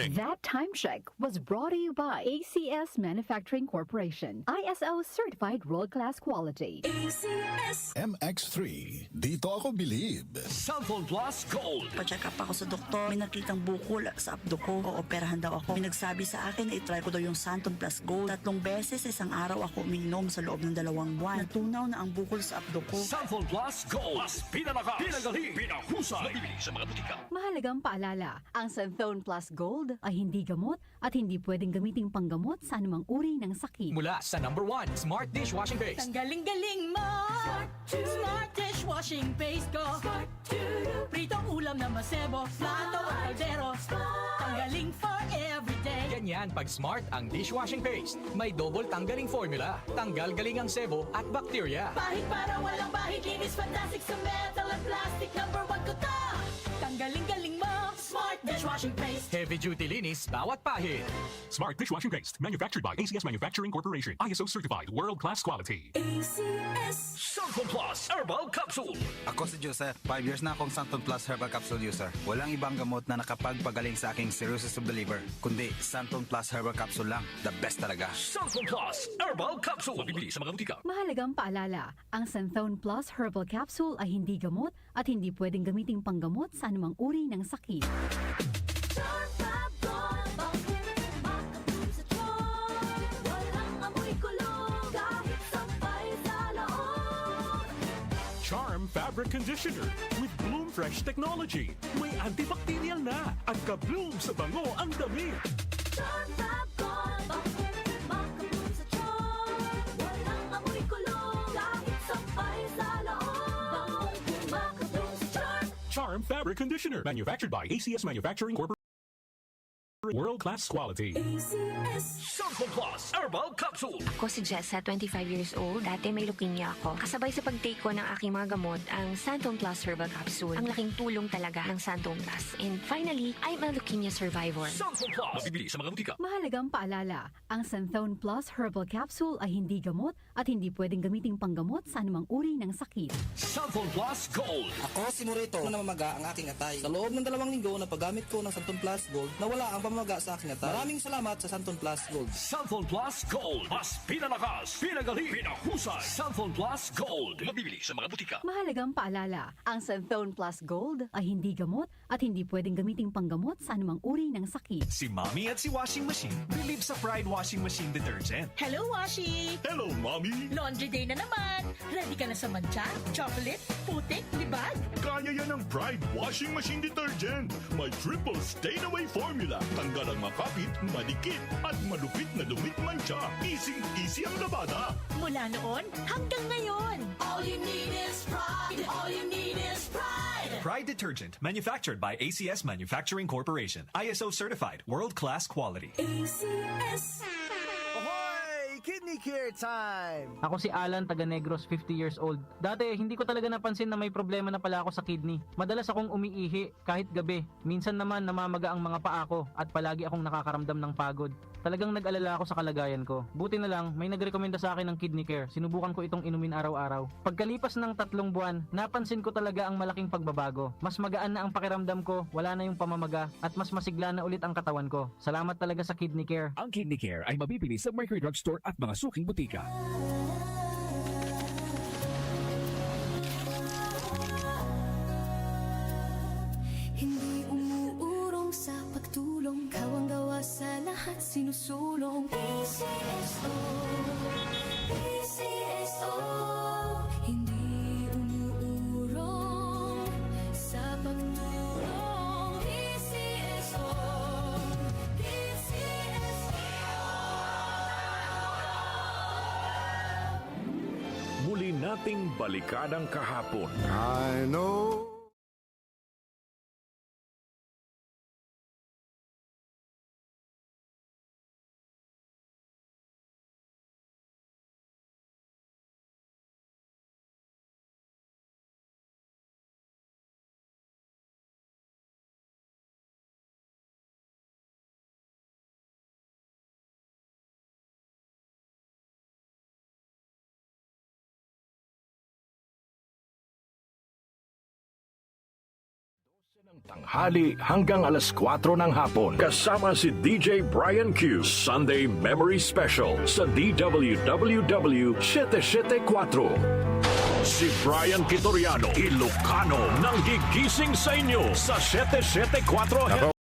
That time check was brought to you by ACS Manufacturing Corporation. ISO certified world-class quality. ACS MX3, dito ako believe. Cellphone Plus Gold. Pa-check up ako sa doktor. May nakitang bukol sa abdo ko. Ooperahan daw ako. May nagsabi sa akin na itry ko daw yung Santon Plus Gold. 3 beses isang araw ako uminom sa loob ng 2 buwan. Natunaw na ang bukol sa abdo ko. Cellphone Plus Gold. Mas pinalakas, pinagaling, pinahusay. Mabibili sa mga butika. Mahalagang paalala, ang Santhone Plus Gold ay hindi gamot at hindi pwedeng gamiting panggamot sa anumang uri ng sakit. Mula sa #1 Smart Dishwashing Paste. Ang galing-galing mo! Smart dishwashing paste ko! Pritong ulam na masebo, plato o kaldero. Tanggaling for everyday. Ganyan pag Smart ang dishwashing paste. May double tanggaling formula. Tanggal galing ang sebo at bakterya. Bahid para walang bahid, linis fantastic sa metal at plastic. #1 ko to! Tanggaling-galing mo! Smart dishwashing paste. Heavy duty linis bawat pahid. Smart Dishwashing Paste, manufactured by ACS Manufacturing Corporation. ISO certified, world-class quality. ACS Cellphone Plus Herbal Capsule. Ako si Joseph, 5 years na akong Santon Plus Herbal Capsule user. Walang ibang gamot na nakapagpagaling sa aking cirrhosis of the liver, kundi Santon Plus Herbal Capsule lang. The best talaga. Cellphone Plus Herbal Capsule. Mabibili sa mga butika. Mahalagang paalala, ang Santhone Plus Herbal Capsule ay hindi gamot at hindi pwedeng gamiting panggamot sa anumang uri ng sakit. Charm Fabric Conditioner with Bloom Fresh Technology. May antibacterial na at ka-bloom sa bango ang damit. Charm Fabric Conditioner, manufactured by ACS Manufacturing Corporation. World-class quality. Cellphone Plus Herbal Capsule. Ako si Jessa, 25 years old. Dati may leukemia ako. Kasabay sa pag-take ko ng aking mga gamot, ang Santon Plus Herbal Capsule. Ang laking tulong talaga ng Santon Plus. And finally, I'm a leukemia survivor. Cellphone Plus. Mabibili sa mga butika. Mahalagang paalala, ang Santhone Plus Herbal Capsule ay hindi gamot at hindi pwedeng gamiting panggamot sa anumang uri ng sakit. Cellphone Plus Gold. Ako si Morito na namamaga ang aking atay. Sa loob ng 2 linggo na paggamit ko ng Santon Plus Gold, nawala ang pamamaga sa aking atay. Maraming salamat sa Santon Plus Gold. Cellphone Plus Gold. Mas pinalakas, pinagaling, pinahusay. Cellphone Plus Gold. Mabibili sa mga butika. Mahalagang paalala, ang Santhone Plus Gold ay hindi gamot at hindi pwedeng gamiting panggamot sa anumang uri ng sakit. Si Mommy at si Washing Machine believe sa Pride Washing Machine Detergent. Hello, Washi! Hello, Mommy! Laundry day na naman! Ready ka na sa mancha, chocolate, putik, libag? Kaya yan ang Pride Washing Machine Detergent. May triple stain-away formula. Tanggal ang makapit, madikit, at malupit na dumit mancha. Easy ang labada. Mula noon hanggang ngayon. All you need is pride. All you need is pride. Pride Detergent, manufactured by ACS Manufacturing Corporation. ISO certified, world-class quality. ACS Kidney Care Time! Ako si Alan, taga Negros, 50 years old. Dati, hindi ko talaga napansin na may problema na pala ako sa kidney. Madalas akong umiihi, kahit gabi. Minsan naman namamaga ang mga paa ko at palagi akong nakakaramdam ng pagod. Talagang nag-alala ako sa kalagayan ko. Buti na lang, may nagrekomenda sa akin ng Kidney Care. Sinubukan ko itong inumin araw-araw. Pagkalipas ng 3 buwan, napansin ko talaga ang malaking pagbabago. Mas magaan na ang pakiramdam ko, wala na yung pamamaga, at mas masigla na ulit ang katawan ko. Salamat talaga sa Kidney Care. Ang Kidney Care ay mabibili sa Mercury Drugstore at mga suking butika. Hindi umuurong sa pagtulong, kawang gawa sa lahat sinusulong. PCSO, PCSO. Hindi umuurong sa pagtulong. PCSO, PCSO. Muli nating balikan ang kahapon. I know Tanghali hanggang alas 4 ng hapon. Kasama si DJ Brian Q. Sunday Memory Special sa DWWW 774. Si Brian Kitoriano, Ilocano, nang gigising sa inyo sa 774